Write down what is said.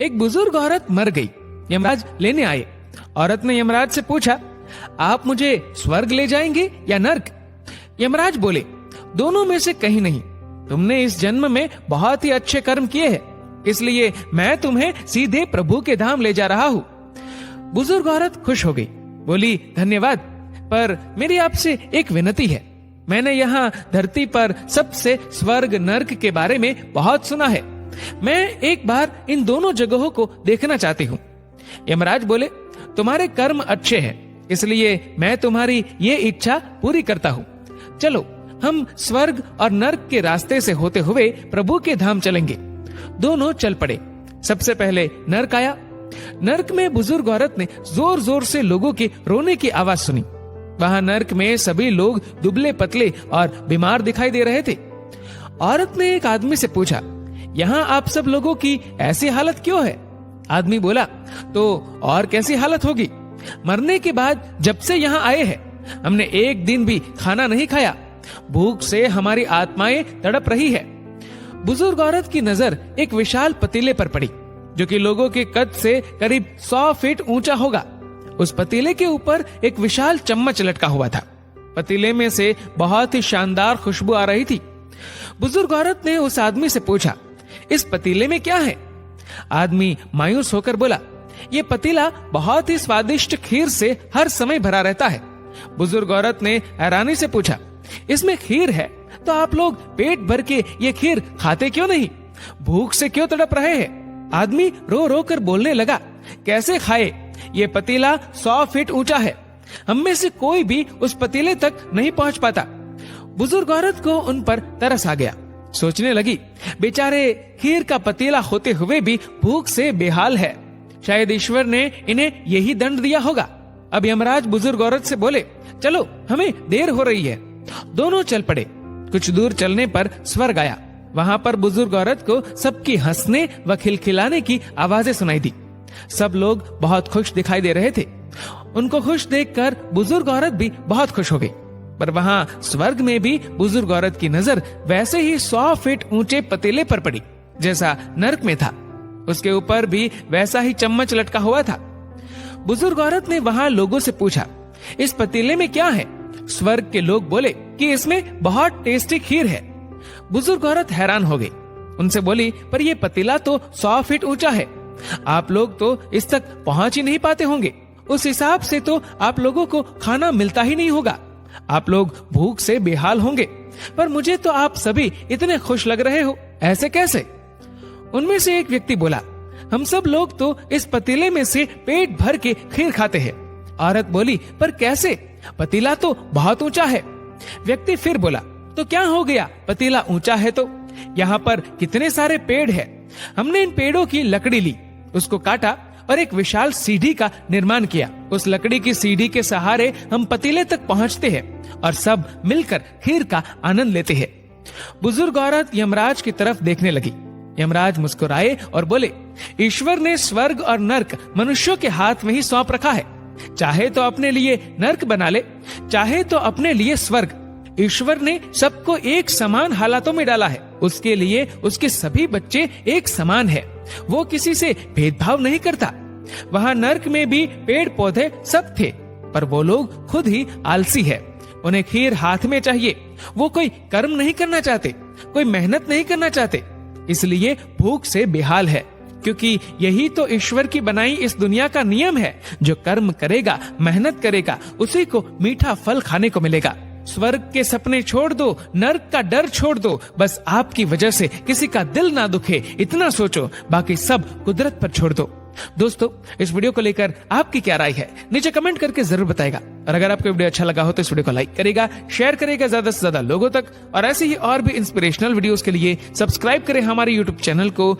एक बुजुर्ग औरत मर गई। यमराज लेने आए। औरत ने यमराज से पूछा, आप मुझे स्वर्ग ले जाएंगे या नर्क? यमराज बोले, दोनों में से कहीं नहीं। तुमने इस जन्म में बहुत ही अच्छे कर्म किए हैं, इसलिए मैं तुम्हें सीधे प्रभु के धाम ले जा रहा हूँ। बुजुर्ग औरत खुश हो गई, बोली, धन्यवाद, पर मेरी आपसे एक विनती है। मैंने यहाँ धरती पर सबसे स्वर्ग नर्क के बारे में बहुत सुना है। मैं एक बार इन दोनों जगहों को देखना चाहती हूँ। यमराज बोले, तुम्हारे कर्म अच्छे हैं, इसलिए मैं तुम्हारी ये इच्छा पूरी करता हूँ। चलो हम स्वर्ग और नर्क के रास्ते से होते हुए प्रभु के धाम चलेंगे। दोनों चल पड़े। सबसे पहले नर्क आया। नर्क में बुजुर्ग औरत ने जोर जोर से लोगों के रोने की आवाज सुनी। वहां नर्क में सभी लोग दुबले पतले और बीमार दिखाई दे रहे थे। औरत ने एक आदमी से पूछा, यहाँ आप सब लोगों की ऐसी हालत क्यों है? आदमी बोला, तो और कैसी हालत होगी? मरने के बाद जब से यहाँ आए हैं, हमने एक दिन भी खाना नहीं खाया। भूख से हमारी आत्माएं तड़प रही है। बुजुर्ग औरत की नजर एक विशाल पतीले पर पड़ी, जो कि लोगों के कद से करीब 100 फीट ऊंचा होगा। उस पतीले के ऊपर एक विशाल चम्मच लटका हुआ था। पतीले में से बहुत ही शानदार खुशबू आ रही थी। बुजुर्ग औरत ने उस आदमी से पूछा, इस पतीले में क्या है? आदमी मायूस होकर बोला, ये पतीला बहुत ही स्वादिष्ट खीर से हर समय भरा रहता है। बुजुर्ग औरत ने हैरानी से पूछा, इसमें खीर है तो आप लोग पेट भर के ये खीर खाते क्यों नहीं? भूख से क्यों तड़प रहे हैं? आदमी रो रो कर बोलने लगा, कैसे खाए? ये पतीला 100 फीट ऊंचा है। हम में से कोई भी उस पतीले तक नहीं पहुंच पाता। बुजुर्ग औरत को उन पर तरस आ गया। सोचने लगी, बेचारे खीर का पतीला होते हुए भी भूख से बेहाल है। शायद ईश्वर ने इन्हें यही दंड दिया होगा। अब यमराज बुजुर्ग औरत से बोले, चलो हमें देर हो रही है। दोनों चल पड़े। कुछ दूर चलने पर स्वर्ग आया। वहां पर बुजुर्ग औरत को सबकी हंसने व खिलखिलाने की आवाजें सुनाई दी। सब लोग बहुत खुश दिखाई दे रहे थे। उनको खुश देखकर बुजुर्ग औरत भी बहुत खुश हो गई। पर वहां स्वर्ग में भी बुजुर्ग औरत की नजर वैसे ही 100 फीट ऊंचे पतीले पर पड़ी जैसा नर्क में था। उसके ऊपर भी वैसा ही चम्मच लटका हुआ था। बुजुर्ग औरत ने वहां लोगों से पूछा, इस पतीले में क्या है? स्वर्ग के लोग बोले कि इसमें बहुत टेस्टी खीर है। बुजुर्ग औरत हैरान हो गई। उनसे बोली, पर यह पतीला तो 100 फीट ऊंचा है। आप लोग तो इस तक पहुंच ही नहीं पाते होंगे। उस हिसाब से तो आप लोगों को खाना मिलता ही नहीं होगा। आप लोग भूख से बेहाल होंगे। पर मुझे तो आप सभी इतने खुश लग रहे हो, ऐसे कैसे? उनमें से एक व्यक्ति बोला, हम सब लोग तो इस पतीले में से पेट भर के खीर खाते हैं। औरत बोली, पर कैसे? पतीला तो बहुत ऊंचा है। व्यक्ति फिर बोला, तो क्या हो गया? पतीला ऊंचा है तो यहाँ पर कितने सारे पेड़ हैं। हमने इन पेड़ों की लकड़ी ली, उसको काटा और एक विशाल सीढ़ी का निर्माण किया। उस लकड़ी की सीढ़ी के सहारे हम पतीले तक पहुँचते हैं और सब मिलकर खीर का आनंद लेते हैं। बुजुर्ग औरत यमराज की तरफ देखने लगी। यमराज मुस्कुराए और बोले, ईश्वर ने स्वर्ग और नर्क मनुष्यों के हाथ में ही सौंप रखा है। चाहे तो अपने लिए नर्क बना ले, चाहे तो अपने लिए स्वर्ग। ईश्वर ने सबको एक समान हालातों में डाला है। उसके लिए उसके सभी बच्चे एक समान है। वो किसी से भेदभाव नहीं करता। वहाँ नर्क में भी पेड़ पौधे सब थे, पर वो लोग खुद ही आलसी है। उन्हें खीर हाथ में चाहिए। वो कोई कर्म नहीं करना चाहते, कोई मेहनत नहीं करना चाहते, इसलिए भूख से बेहाल है। क्योंकि यही तो ईश्वर की बनाई इस दुनिया का नियम है। जो कर्म करेगा, मेहनत करेगा, उसी को मीठा फल खाने को मिलेगा। स्वर्ग के सपने छोड़ दो, नर्क का डर छोड़ दो। बस आपकी वजह से किसी का दिल ना दुखे, इतना सोचो। बाकी सब कुदरत पर छोड़ दो। दोस्तों, इस वीडियो को लेकर आपकी क्या राय है, नीचे कमेंट करके जरूर बताएगा। और अगर आपको वीडियो अच्छा लगा हो तो इस वीडियो को लाइक करेगा, शेयर करेगा ज्यादा से ज्यादा लोगों तक। और ऐसे ही और भी इंस्पिरेशनल वीडियोस के लिए सब्सक्राइब करें हमारे यूट्यूब चैनल को।